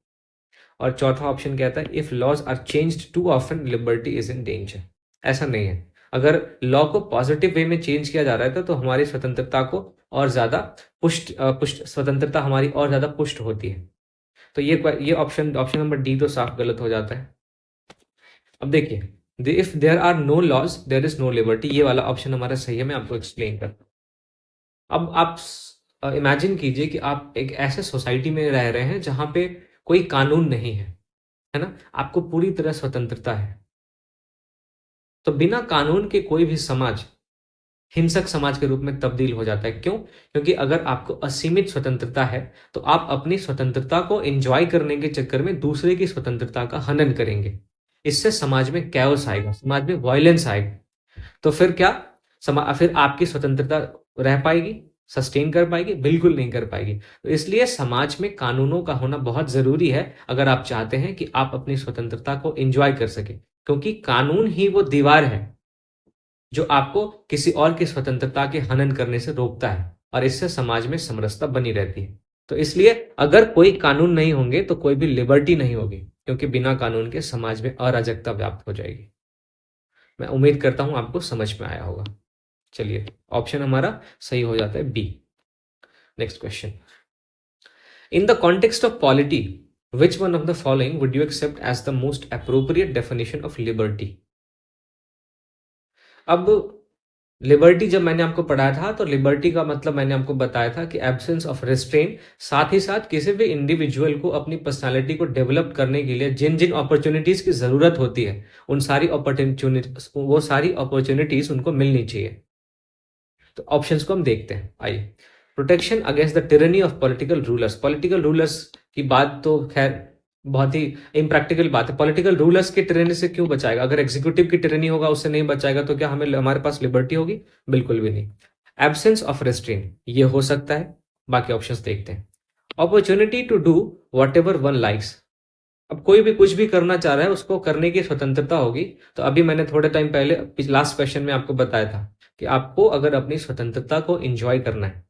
और चौथा ऑप्शन कहता है if laws are changed too often liberty is in danger. ऐसा नहीं है, अगर लॉ को पॉजिटिव वे में चेंज किया जा रहा है तो हमारी स्वतंत्रता को और ज्यादा पुष्ट स्वतंत्रता हमारी और ज्यादा पुष्ट होती है। तो ये ऑप्शन नंबर डी तो साफ गलत हो जाता है। अब देखिए, if there are no laws there is no liberty, ये वाला ऑप्शन हमारा सही है। मैं आपको एक्सप्लेन करता हूं। अब आप इमेजिन कीजिए कि आप एक ऐसे सोसाइटी में रह रहे हैं जहां पे कोई कानून नहीं है ना, आपको पूरी तरह स्वतंत्रता है। तो बिना कानून के कोई भी समाज हिंसक समाज के रूप में तब्दील हो जाता है। क्यों? क्योंकि अगर आपको असीमित स्वतंत्रता है तो आप अपनी स्वतंत्रता को एंजॉय करने के चक्कर में दूसरे की स्वतंत्रता का हनन करेंगे। इससे समाज में कैओस आएगा, समाज में वायलेंस आएगा। तो फिर क्या फिर आपकी स्वतंत्रता रह पाएगी, सस्टेन कर पाएगी? बिल्कुल नहीं कर पाएगी। तो इसलिए समाज में कानूनों का होना बहुत जरूरी है अगर आप चाहते हैं कि आप अपनी स्वतंत्रता को एंजॉय कर सके, क्योंकि कानून ही वो दीवार है जो आपको किसी और की स्वतंत्रता के हनन करने से रोकता है और इससे समाज में समरसता बनी रहती है। तो इसलिए अगर कोई कानून नहीं होंगे तो कोई भी लिबर्टी नहीं होगी, क्योंकि बिना कानून के समाज में अराजकता व्याप्त हो जाएगी। मैं उम्मीद करता हूं आपको समझ में आया होगा। चलिए, ऑप्शन हमारा सही हो जाता है B. Next question, in the context of polity which one of the following would you accept as the most appropriate definition of liberty? अब लिबर्टी जब मैंने आपको पढ़ाया था तो लिबर्टी का मतलब मैंने आपको बताया था कि एब्सेंस ऑफ रिस्ट्रेन, साथ ही साथ किसी भी इंडिविजुअल को अपनी पर्सनालिटी को डेवलप करने के लिए जिन जिन अपॉर्चुनिटीज की जरूरत होती है वो सारी अपॉर्चुनिटीज उनको मिलनी चाहिए। तो ऑप्शंस को हम देखते हैं, आइए। Protection against the tyranny of political rulers. Political rulers की बात तो खैर बहुत ही इम्प्रैक्टिकल बात है। पॉलिटिकल रूलर्स की टिरनी से क्यों बचाएगा? अगर एग्जीक्यूटिव की टिरनी होगा उससे नहीं बचाएगा तो क्या हमारे पास लिबर्टी होगी? बिल्कुल भी नहीं। एब्सेंस ऑफ रेस्ट्रेन, ये हो सकता है। बाकी ऑप्शंस देखते हैं। Opportunity to do whatever one likes. अब कोई भी कुछ भी करना चाह रहा है उसको करने की स्वतंत्रता होगी। तो अभी मैंने थोड़े टाइम पहले लास्ट क्वेश्चन में आपको बताया था कि आपको अगर अपनी स्वतंत्रता को एंजॉय करना है,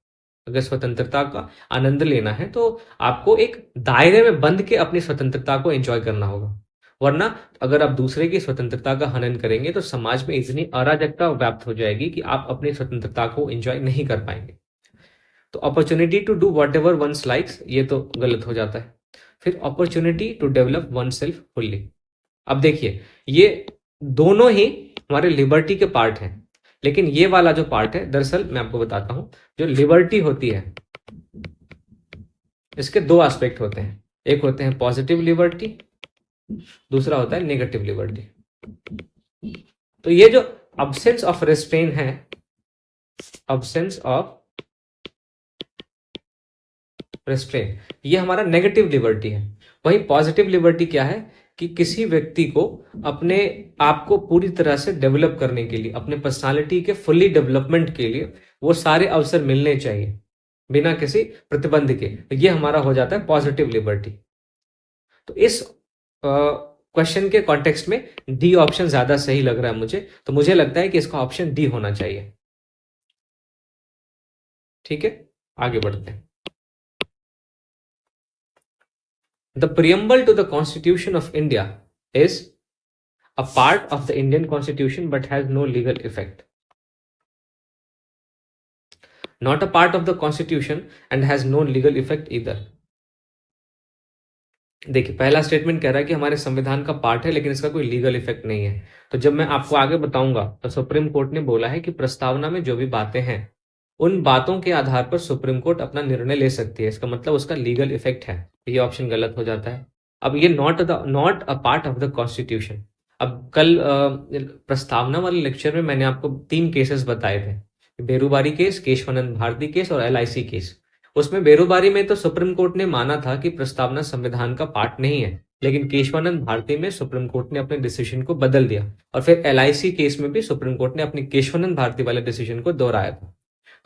अगर स्वतंत्रता का आनंद लेना है तो आपको एक दायरे में बंध के अपनी स्वतंत्रता को एंजॉय करना होगा। वरना अगर आप दूसरे की स्वतंत्रता का हनन करेंगे तो समाज में इतनी अराजकता व्याप्त हो जाएगी कि आप अपनी स्वतंत्रता को एंजॉय नहीं कर पाएंगे। तो opportunity to do whatever one's likes, ये तो गलत हो जाता है। फिर opportunity to develop one oneself. Fully देखिए, ये दोनों ही हमारे लिबर्टी के पार्ट हैं, लेकिन ये वाला जो पार्ट है, दरअसल मैं आपको बताता हूं, जो लिबर्टी होती है इसके दो एस्पेक्ट होते हैं। एक होते हैं पॉजिटिव लिबर्टी, दूसरा होता है नेगेटिव लिबर्टी। तो ये जो अब्सेंस ऑफ रेस्ट्रेन है, अब्सेंस ऑफ रेस्ट्रेन, ये हमारा नेगेटिव लिबर्टी है। वही पॉजिटिव लिबर्टी क्या है कि किसी व्यक्ति को अपने आप को पूरी तरह से डेवलप करने के लिए, अपने पर्सनालिटी के फुल्ली डेवलपमेंट के लिए वो सारे अवसर मिलने चाहिए बिना किसी प्रतिबंध के। तो ये हमारा हो जाता है पॉजिटिव लिबर्टी। तो इस क्वेश्चन के कॉन्टेक्स्ट में डी ऑप्शन ज्यादा सही लग रहा है मुझे, तो मुझे लगता है कि इसका ऑप्शन डी होना चाहिए। ठीक है, आगे बढ़ते हैं। The preamble to the Constitution of India is a part of the Indian Constitution but has no legal effect. Not a part of the Constitution and has no legal effect either. देखिए, पहला statement कह रहा है कि हमारे संविधान का part है लेकिन इसका कोई लीगल इफेक्ट नहीं है। तो जब मैं आपको आगे बताऊंगा तो सुप्रीम कोर्ट ने बोला है कि प्रस्तावना में जो भी बातें हैं उन बातों के आधार पर सुप्रीम कोर्ट अपना निर्णय ले सकती है। इसका मतलब उसका लीगल इफेक्ट है। ये ऑप्शन गलत हो जाता है। अब ये not a part of the constitution. अब कल प्रस्तावना वाले लेक्चर में मैंने आपको 3 केसेस बताए थे, बेरूबारी केस, केशवानंद भारती केस और LIC केस। उसमें बेरूबारी में तो सुप्रीम कोर्ट ने माना था कि प्रस्तावना संविधान का पार्ट नहीं है, लेकिन केशवानंद भारती में सुप्रीम कोर्ट ने अपने डिसीजन को बदल दिया और फिर LIC केस में भी सुप्रीम कोर्ट ने अपने केशवानंद भारती वाले डिसीजन को दोहराया था।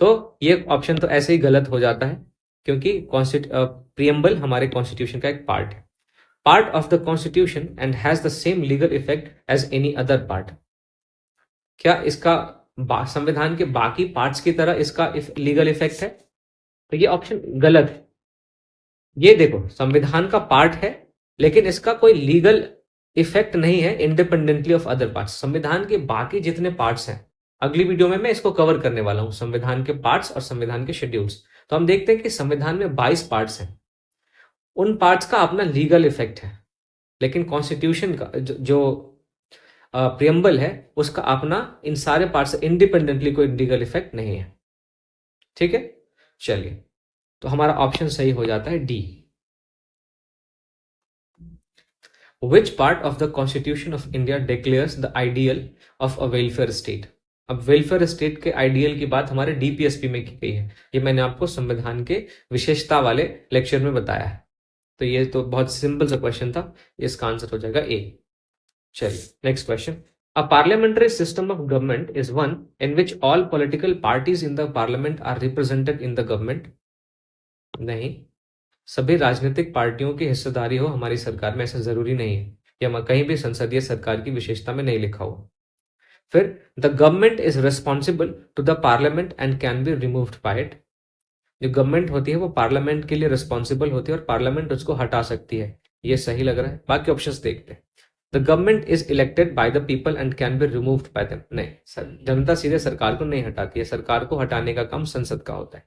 तो ये ऑप्शन तो ऐसे ही गलत हो जाता है क्योंकि प्रियम्बल हमारे कॉन्स्टिट्यूशन का एक पार्ट है, part of the constitution and has the same legal effect as any other part. क्या इसका संविधान के बाकी पार्ट्स की तरह इसका लीगल इफेक्ट है? तो ये ऑप्शन गलत है। ये देखो, संविधान का पार्ट है लेकिन इसका कोई लीगल इफेक्ट नहीं है इंडिपेंडेंटली ऑफ अदर पार्ट्स। संविधान के बाकी जितने पार्ट्स हैं, अगली वीडियो में मैं इसको कवर करने वाला हूं, संविधान के पार्ट्स और संविधान के शेड्यूल्स। तो हम देखते हैं कि संविधान में 22 पार्ट्स हैं, उन पार्ट्स का अपना लीगल इफेक्ट है, लेकिन कॉन्स्टिट्यूशन का जो प्रियम्बल है उसका अपना इन सारे पार्ट्स से इंडिपेंडेंटली कोई लीगल इफेक्ट नहीं है। ठीक है, चलिए, तो हमारा ऑप्शन सही हो जाता है D. Which part of the Constitution of India declares the ideal of a welfare state? अब वेलफेयर स्टेट के आइडियल की बात हमारे DPSP में की गई है। ये मैंने आपको संविधान के विशेषता वाले लेक्चर में बताया है। तो ये तो बहुत सिंपल सा क्वेश्चन था, इसका आंसर हो जाएगा ए। चलिए, next question. A parliamentary system of government is one in which all political parties in the parliament are represented in the government. नहीं, सभी राजनीतिक पार्टियों की हिस्सेदारी हो हमारी सरकार में, ऐसा जरूरी नहीं है। यह कहीं भी संसदीय सरकार की विशेषता में नहीं लिखा हुआ। फिर the government is responsible to the parliament and can be removed by it. जो गवर्नमेंट होती है वो पार्लियामेंट के लिए रिस्पॉन्सिबल होती है और पार्लियामेंट उसको हटा सकती है। ये सही लग रहा है। बाकी ऑप्शंस देखते हैं। The government is elected by the people and can be removed bye them. नहीं, जनता सीधे सरकार को नहीं हटाती है, सरकार को हटाने का काम संसद का होता है।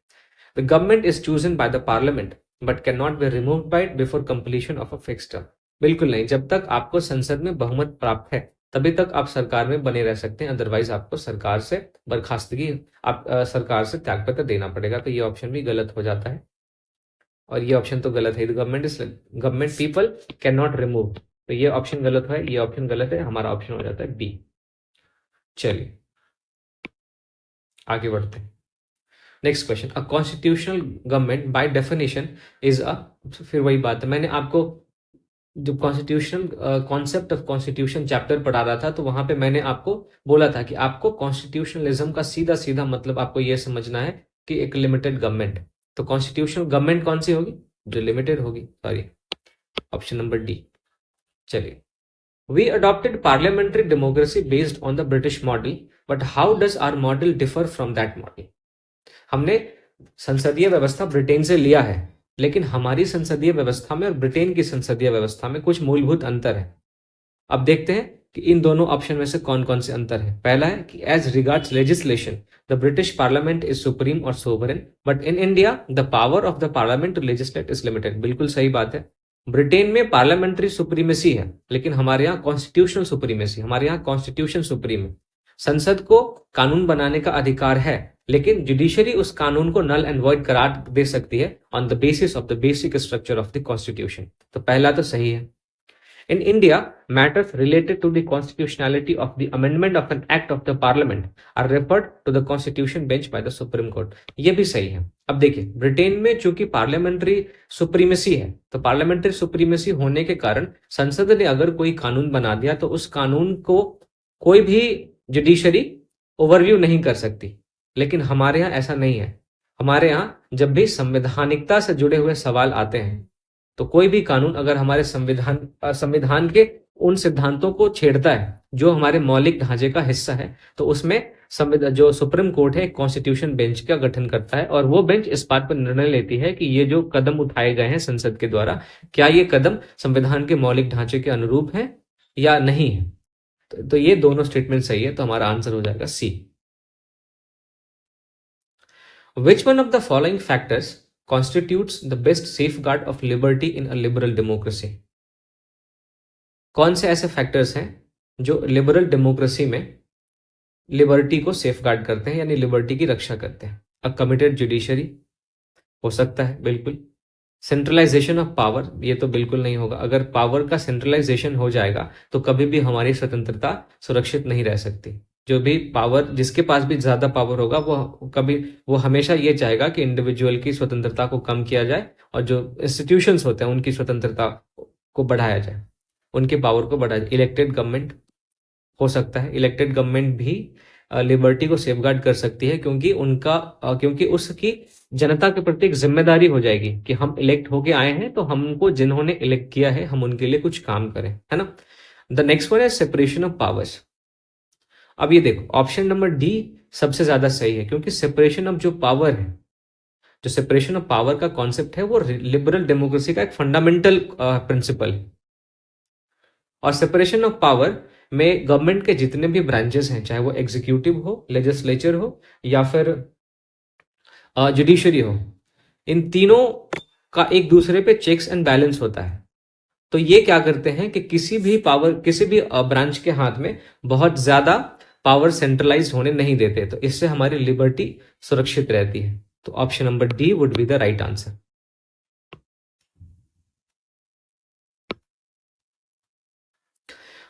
The government is chosen by the parliament but can not be removed by it before completion of a fixed term. बिल्कुल नहीं, जब तक आपको संसद में बहुमत प्राप्त है तभी तक आप सरकार में बने रह सकते हैं, अदरवाइज आपको सरकार से बर्खास्तगी, आप सरकार से त्यागपत्र देना पड़ेगा। तो ये ऑप्शन भी गलत हो जाता है और ये ऑप्शन तो गलत है। Government people can not remove, तो ये ऑप्शन गलत है, ये ऑप्शन गलत है, हमारा ऑप्शन हो जाता है बी। चलिए आगे बढ़ते हैं। Next question. A constitutional government by definition is a, फिर वही बात है, मैंने आपको जो constitutional concept of constitution chapter पढ़ा रहा था तो वहां पे मैंने आपको बोला था कि आपको कॉन्स्टिट्यूशनलिज्म का सीधा सीधा मतलब आपको यह समझना है कि एक लिमिटेड गवर्नमेंट। तो कॉन्स्टिट्यूशनल गवर्नमेंट कौन सी होगी? जो लिमिटेड होगी, सॉरी, ऑप्शन नंबर डी। चलिए, we adopted parliamentary democracy based on the British model but how does our model differ from that model. हमने संसदीय व्यवस्था ब्रिटेन से लिया है, लेकिन हमारी संसदीय व्यवस्था में और ब्रिटेन की संसदीय व्यवस्था में कुछ मूलभूत अंतर है। अब देखते हैं कि इन दोनों ऑप्शन में से कौन कौन से अंतर है। पहला है कि as regards legislation the British parliament is supreme और sovereign but in India the power of the parliament to legislate is limited. बिल्कुल सही बात है। ब्रिटेन में पार्लियामेंट्री सुप्रीमेसी है लेकिन हमारे यहाँ कॉन्स्टिट्यूशनल सुप्रीमेसी, हमारे यहाँ कॉन्स्टिट्यूशन सुप्रीम है। संसद को कानून बनाने का अधिकार है लेकिन जुडिशरी उस कानून को नल एंड वॉइड करार दे सकती है on the basis of the basic structure of the constitution. तो पहला तो सही है। In India, matters related to the constitutionality of the amendment of an act of the parliament are referred to the constitution bench by the Supreme Court। ये भी सही है। अब देखिए, ब्रिटेन में चूंकि पार्लियामेंट्री सुप्रीमेसी है, तो पार्लियामेंट्री सुप्रीमेसी होने के कारण संसद ने अगर कोई कानून बना दिया तो उस कानून को कोई भी जुडिशरी ओवरव्यू नहीं कर सकती। लेकिन हमारे यहाँ ऐसा नहीं है। हमारे यहाँ जब भी संवैधानिकता से जुड़े हुए सवाल आते हैं तो कोई भी कानून अगर हमारे संविधान के उन सिद्धांतों को छेड़ता है जो हमारे मौलिक ढांचे का हिस्सा है, तो उसमें जो सुप्रीम कोर्ट है कॉन्स्टिट्यूशन बेंच का गठन करता है और वो बेंच इस बात पर निर्णय लेती है कि ये जो कदम उठाए गए हैं संसद के द्वारा, क्या ये कदम संविधान के मौलिक ढांचे के अनुरूप है या नहीं है। तो ये दोनों स्टेटमेंट सही है, तो हमारा आंसर हो जाएगा C. Which one of the following factors constitutes the best safeguard of liberty in a liberal democracy? कौन से ऐसे फैक्टर्स हैं जो लिबरल डेमोक्रेसी में लिबर्टी को सेफगार्ड करते हैं, यानी लिबर्टी की रक्षा करते हैं? अ कमिटेड जुडिशरी हो सकता है, बिल्कुल। सेंट्रलाइजेशन ऑफ पावर, ये तो बिल्कुल नहीं होगा। अगर पावर का सेंट्रलाइजेशन हो जाएगा तो कभी भी हमारी स्वतंत्रता सुरक्षित नहीं रह सकती। जो भी पावर, जिसके पास भी ज्यादा पावर होगा वो हमेशा ये चाहेगा कि इंडिविजुअल की स्वतंत्रता को कम किया जाए और जो इंस्टीट्यूशंस होते हैं उनकी स्वतंत्रता को बढ़ाया जाए, उनके पावर को बढ़ाया जाए। इलेक्टेड गवर्नमेंट हो सकता है। इलेक्टेड गवर्नमेंट भी लिबर्टी को सेफगार्ड कर सकती है क्योंकि उसकी जनता के प्रति एक जिम्मेदारी हो जाएगी कि हम इलेक्ट होके आए हैं तो हमको जिन्होंने इलेक्ट किया है हम उनके लिए कुछ काम करें, है ना। द नेक्स्ट वन है सेपरेशन ऑफ पावर्स। अब ये देखो, ऑप्शन नंबर डी सबसे ज्यादा सही है क्योंकि सेपरेशन ऑफ जो पावर है, जो सेपरेशन ऑफ पावर का कॉन्सेप्ट है वो लिबरल डेमोक्रेसी का एक फंडामेंटल प्रिंसिपल है। और सेपरेशन ऑफ पावर में गवर्नमेंट के जितने भी ब्रांचेस हैं, चाहे वो एग्जीक्यूटिव हो, लेजिस्लेचर हो या फिर जुडिशरी हो, इन तीनों का एक दूसरे पे चेक्स एंड बैलेंस होता है। तो ये क्या करते हैं कि किसी भी ब्रांच के हाथ में बहुत ज्यादा पावर सेंट्रलाइज होने नहीं देते, तो इससे हमारी लिबर्टी सुरक्षित रहती है। तो option number D would be the right answer.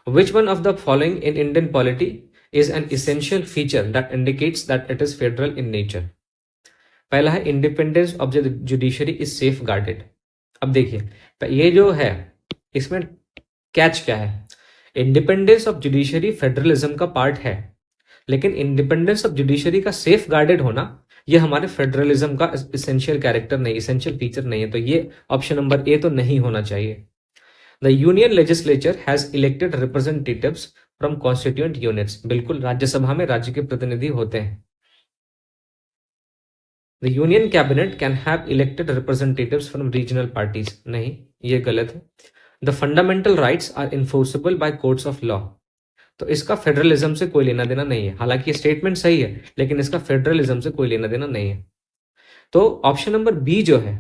Which one of the following in Indian polity is an essential feature that indicates that it is federal in nature? पहला है independence of the judiciary is safe guarded. अब देखिए, ये जो है इसमें catch क्या है? इंडिपेंडेंस ऑफ जुडिशरी फेडरलिज्म का पार्ट है, लेकिन इंडिपेंडेंस ऑफ जुडिशरी का सेफ गार्डेड होना ये हमारे फेडरलिज्म का इसेंशियल कैरेक्टर नहीं, इसेंशियल फीचर नहीं है। तो ये ऑप्शन नंबर ए तो नहीं होना चाहिए। The union legislature has elected representatives from constituent units. बिल्कुल, राज्यसभा में राज्य के प्रतिनिधि होते हैं। The union cabinet can have elected representatives from regional parties. नहीं, ये गलत है। The fundamental rights are enforceable by courts of law. तो इसका फेडरलिज्म से कोई लेना देना नहीं है। हालांकि ये स्टेटमेंट सही है, लेकिन इसका फेडरलिज्म से कोई लेना देना नहीं है। तो ऑप्शन नंबर बी जो है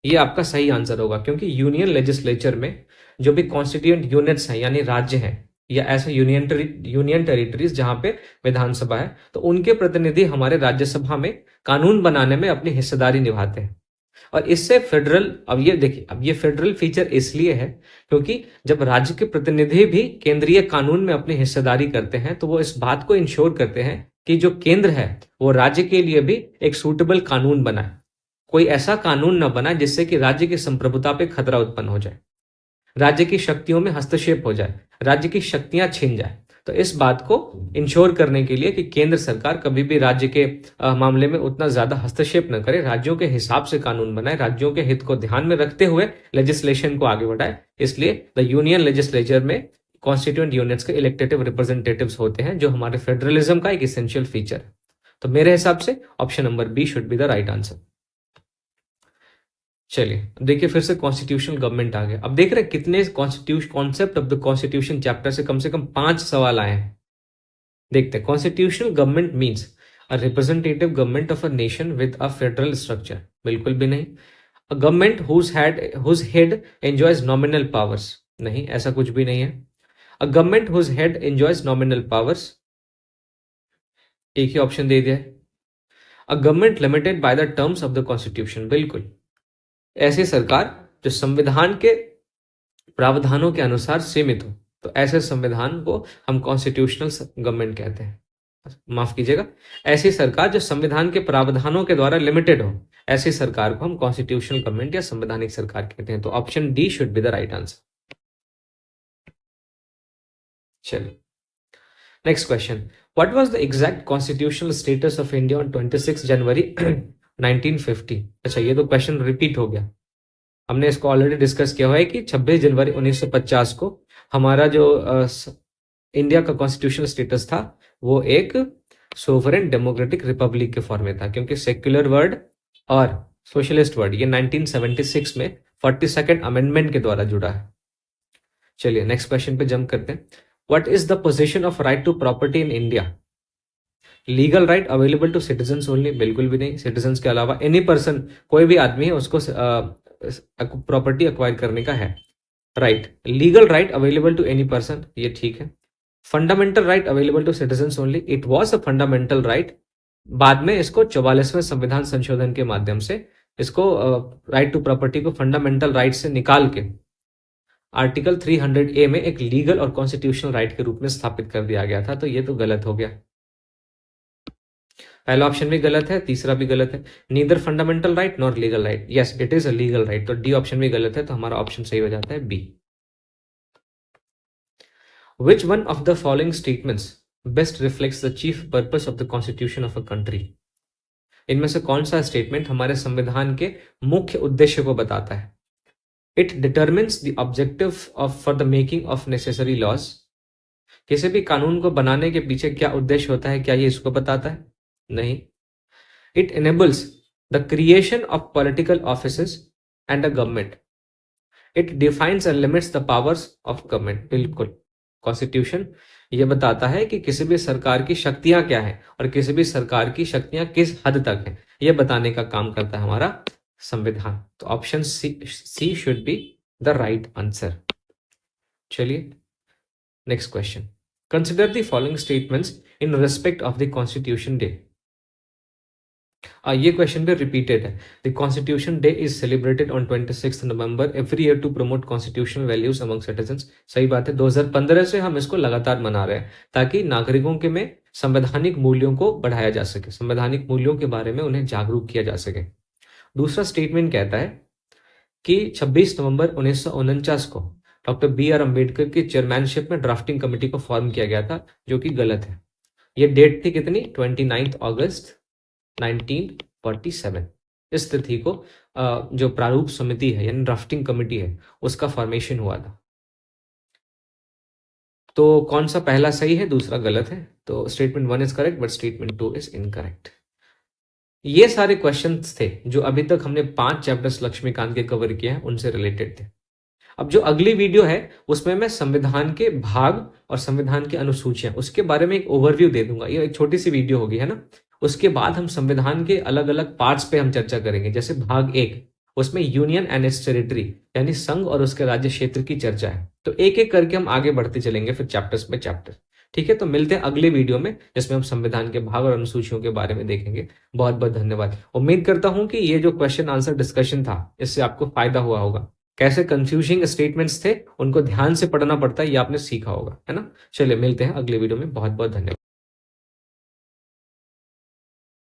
ये आपका सही आंसर होगा, क्योंकि यूनियन लेजिस्लेचर में जो भी कॉन्स्टिट्यूएंट यूनिट्स हैं यानी राज्य हैं या ऐसे यूनियन टेरिटरीज जहां पे विधानसभा है, तो उनके प्रतिनिधि हमारे राज्यसभा में कानून बनाने में अपनी हिस्सेदारी निभाते हैं। और इससे फेडरल, अब ये देखिए, अब ये फेडरल फीचर इसलिए है क्योंकि जब राज्य के प्रतिनिधि भी केंद्रीय कानून में अपनी हिस्सेदारी करते हैं तो वो इस बात को इंश्योर करते हैं कि जो केंद्र है वो राज्य के लिए भी एक सूटेबल कानून बनाए, कोई ऐसा कानून न बनाए जिससे कि राज्य की संप्रभुता पे खतरा उत्पन्न हो जाए, राज्य की शक्तियों में हस्तक्षेप हो जाए, राज्य की शक्तियां छिन जाए। तो इस बात को इंश्योर करने के लिए कि केंद्र सरकार कभी भी राज्य के मामले में उतना ज्यादा हस्तक्षेप न करे, राज्यों के हिसाब से कानून बनाए, राज्यों के हित को ध्यान में रखते हुए लेजिस्लेशन को आगे बढ़ाए, इसलिए द यूनियन लेजिस्लेचर में कॉन्स्टिट्यूएंट यूनिट्स के इलेक्टेटिव रिप्रेजेंटेटिव्स होते हैं, जो हमारे फेडरलिज्म का एक इसेंशियल फीचर है। तो मेरे हिसाब से option number B should be the right answer. चलिए देखिए, फिर से कॉन्स्टिट्यूशनल गवर्नमेंट आ गया। अब देख रहे हैं कितने concept of the constitution chapter से कम 5 सवाल आए हैं। देखते हैं। Constitutional government means a representative government of a nation with a federal structure. बिल्कुल भी नहीं। A government whose head enjoys nominal powers. नहीं, ऐसा कुछ भी नहीं है। A government whose head enjoys nominal powers, एक ही ऑप्शन दे दिया है। A government limited by the terms of the constitution, बिल्कुल ऐसी सरकार जो संविधान के प्रावधानों के अनुसार सीमित हो, तो ऐसे संविधान को हम कॉन्स्टिट्यूशनल गवर्नमेंट कहते हैं। माफ कीजिएगा, ऐसी सरकार जो संविधान के प्रावधानों के द्वारा लिमिटेड हो, ऐसी सरकार को हम कॉन्स्टिट्यूशनल गवर्नमेंट या संवैधानिक सरकार कहते हैं। तो option D should be the right answer. चलिए next question, what was the exact constitutional status of India on 26 January 1950? अच्छा, ये तो क्वेश्चन रिपीट हो गया, हमने इसको ऑलरेडी डिस्कस किया हुआ है कि 26 जनवरी 1950 को हमारा जो इंडिया का कॉन्स्टिट्यूशनल स्टेटस था वो एक सोवरेन डेमोक्रेटिक रिपब्लिक के फॉर्म में था, क्योंकि सेक्युलर वर्ड और सोशलिस्ट वर्ड ये 1976 में 42nd अमेंडमेंट के द्वारा जुड़ा है। चलिए नेक्स्ट क्वेश्चन पे जंप करते हैं। What is the position of right to property in India? Legal right available to citizens only, बिल्कुल भी नहीं, सिटीजन्स के अलावा एनी पर्सन, कोई भी आदमी है उसको प्रॉपर्टी अक्वायर करने का है right. Legal right available to any person, ये ठीक है। Fundamental right available to citizens only, it was a fundamental right, बाद में इसको 44वें संविधान संशोधन के माध्यम से इसको राइट टू प्रॉपर्टी को फंडामेंटल राइट से निकाल के आर्टिकल 300A में एक लीगल और कॉन्स्टिट्यूशनल राइट के रूप में स्थापित कर दिया गया था। तो ये तो गलत हो गया, पहला ऑप्शन भी गलत है, तीसरा भी गलत है। Neither fundamental right nor legal right, yes it is a legal right, तो डी ऑप्शन भी गलत है, तो हमारा ऑप्शन सही हो जाता है B. Which one of the following statements best reflects the chief purpose of the constitution of a country? इनमें से कौन सा स्टेटमेंट हमारे संविधान के मुख्य उद्देश्य को बताता है? It determines the objective for the making of necessary laws. किसी भी कानून को बनाने के पीछे क्या उद्देश्य होता है, क्या ये इसको बताता है? नहीं। It enables the creation of political offices and a government. It defines and limits the powers of government. बिल्कुल, कॉन्स्टिट्यूशन ये बताता है कि किसी भी सरकार की शक्तियां क्या है और किसी भी सरकार की शक्तियां किस हद तक है, ये बताने का काम करता है हमारा संविधान। तो option C should be the right answer. चलिए next question, consider the following statements in respect of the constitution day. ये क्वेश्चन भी रिपीटेड है। The constitution day is celebrated on 26 November every year to promote constitutional values among citizens. सही बात है, 2015 से हम इसको लगातार मना रहे हैं ताकि नागरिकों के में संवैधानिक मूल्यों को बढ़ाया जा सके, संवैधानिक मूल्यों के बारे में उन्हें जागरूक किया जा सके। दूसरा स्टेटमेंट कहता है कि 26 नवंबर 1949 को डॉक्टर BR अम्बेडकर की चेयरमैनशिप में ड्राफ्टिंग कमेटी को फॉर्म किया गया था, जो कि गलत है। ये डेट थी कितनी? 29 अगस्त 1947। इस तिथि को जो प्रारूप समिति है यानी ड्राफ्टिंग कमेटी है उसका फॉर्मेशन हुआ था। तो कौन सा पहला सही है, दूसरा गलत है? तो statement 1 is correct but statement 2 is incorrect. ये सारे क्वेश्चंस थे जो अभी तक हमने 5 चैप्टर्स लक्ष्मीकांत के कवर किए हैं, उनसे रिलेटेड थे। अब जो अगली वीडियो है उसमें मैं संविधान के भाग और संविधान की अनुसूचियां उसके बारे में एक ओवरव्यू दे दूंगा। ये एक छोटी सी वीडियो होगी, है ना। उसके बाद हम संविधान के अलग अलग पार्ट्स पे हम चर्चा करेंगे। जैसे भाग 1 उसमें यूनियन एंड इट्स टेरिटरी यानी संघ और उसके राज्य क्षेत्र की चर्चा है। तो एक एक करके हम आगे बढ़ते चलेंगे फिर चैप्टर्स में चैप्टर। ठीक है, तो मिलते हैं अगले वीडियो में जिसमें हम संविधान के भाग और अनुसूचियों के बारे में देखेंगे। बहुत बहुत धन्यवाद। उम्मीद करता हूं कि ये जो क्वेश्चन आंसर डिस्कशन था इससे आपको फायदा हुआ होगा। कैसे कंफ्यूजिंग स्टेटमेंट्स थे उनको ध्यान से पढ़ना पड़ता है, ये आपने सीखा होगा, है ना। चलिए मिलते हैं अगले वीडियो में। बहुत बहुत धन्यवाद।